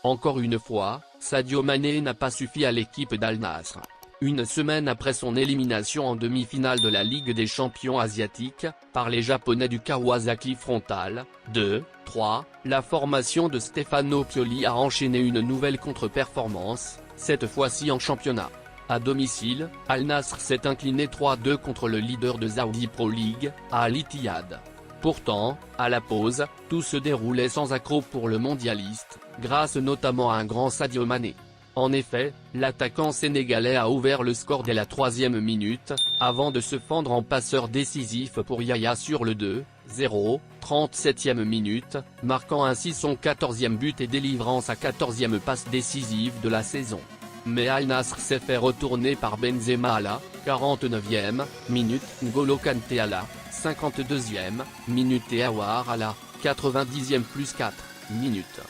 Encore une fois, Sadio Mané n'a pas suffi à l'équipe d'Al Nassr. Une semaine après son élimination en demi-finale de la Ligue des champions asiatiques, par les Japonais du Kawasaki Frontale, 2-3, la formation de Stefano Pioli a enchaîné une nouvelle contre-performance, cette fois-ci en championnat. À domicile, Al Nassr s'est incliné 3-2 contre le leader de Saudi Pro League, Al Ittihad. Pourtant, à la pause, tout se déroulait sans accroc pour le mondialiste, grâce notamment à un grand Sadio Mané. En effet, l'attaquant sénégalais a ouvert le score dès la 3e minute, avant de se fendre en passeur décisif pour Yaya sur le 2-0, 37e minute, marquant ainsi son 14e but et délivrant sa 14e passe décisive de la saison. Mais Al Nassr s'est fait retourner par Benzema à la 49e minute, N'Golo Kanté à la 52e minute et Aouar à la 90e plus 4 minutes.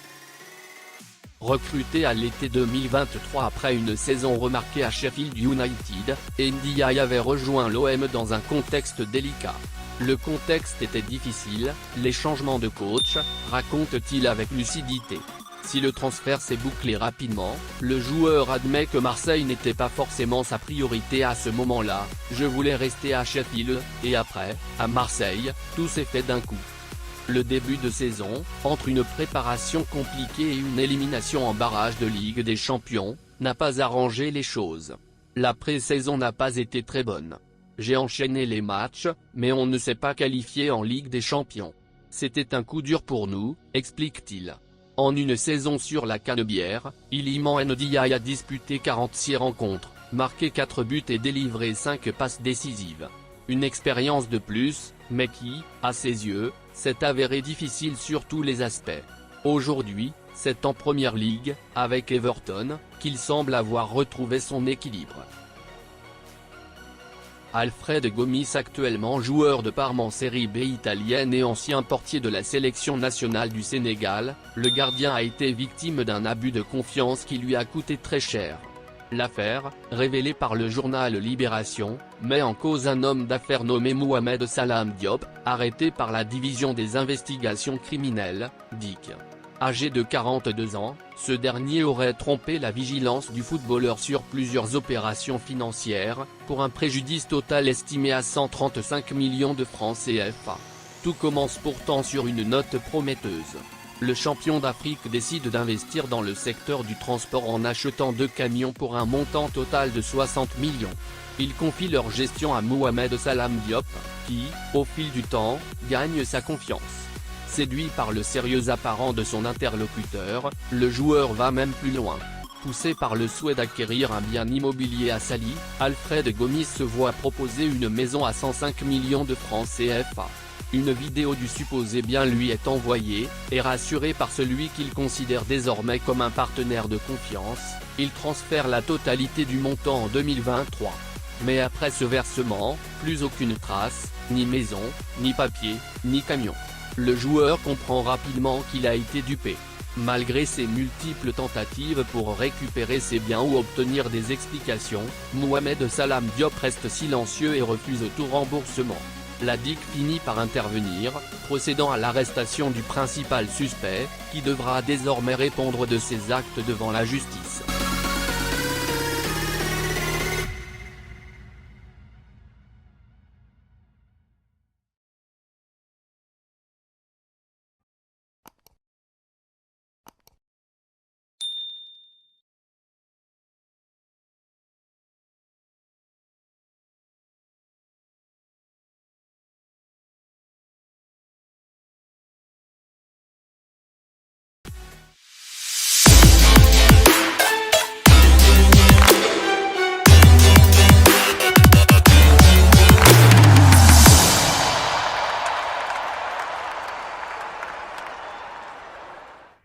Recruté à l'été 2023 après une saison remarquée à Sheffield United, Ndiaye avait rejoint l'OM dans un contexte délicat. Le contexte était difficile, les changements de coach, raconte-t-il avec lucidité. Si le transfert s'est bouclé rapidement, le joueur admet que Marseille n'était pas forcément sa priorité à ce moment-là. Je voulais rester à Sheffield, et après, à Marseille, tout s'est fait d'un coup. Le début de saison, entre une préparation compliquée et une élimination en barrage de Ligue des Champions, n'a pas arrangé les choses. La pré-saison n'a pas été très bonne. J'ai enchaîné les matchs, mais on ne s'est pas qualifié en Ligue des Champions. C'était un coup dur pour nous, explique-t-il. En une saison sur la Canebière, Iliman Ndiaye a disputé 46 rencontres, marqué 4 buts et délivré 5 passes décisives. Une expérience de plus, mais qui, à ses yeux, s'est avérée difficile sur tous les aspects. Aujourd'hui, c'est en Première Ligue, avec Everton, qu'il semble avoir retrouvé son équilibre. Alfred Gomis, actuellement joueur de Parme en Série B italienne et ancien portier de la sélection nationale du Sénégal, le gardien a été victime d'un abus de confiance qui lui a coûté très cher. L'affaire, révélée par le journal Libération, met en cause un homme d'affaires nommé Mohamed Salam Diop, arrêté par la division des investigations criminelles, DIC. Âgé de 42 ans, ce dernier aurait trompé la vigilance du footballeur sur plusieurs opérations financières, pour un préjudice total estimé à 135 millions de francs CFA. Tout commence pourtant sur une note prometteuse. Le champion d'Afrique décide d'investir dans le secteur du transport en achetant 2 camions pour un montant total de 60 millions. Il confie leur gestion à Mohamed Salam Diop, qui, au fil du temps, gagne sa confiance. Séduit par le sérieux apparent de son interlocuteur, le joueur va même plus loin. Poussé par le souhait d'acquérir un bien immobilier à Sali, Alfred Gomis se voit proposer une maison à 105 millions de francs CFA. Une vidéo du supposé bien lui est envoyée, et rassuré par celui qu'il considère désormais comme un partenaire de confiance, il transfère la totalité du montant en 2023. Mais après ce versement, plus aucune trace, ni maison, ni papier, ni camion. Le joueur comprend rapidement qu'il a été dupé. Malgré ses multiples tentatives pour récupérer ses biens ou obtenir des explications, Mohamed Salam Diop reste silencieux et refuse tout remboursement. La DIC finit par intervenir, procédant à l'arrestation du principal suspect, qui devra désormais répondre de ses actes devant la justice.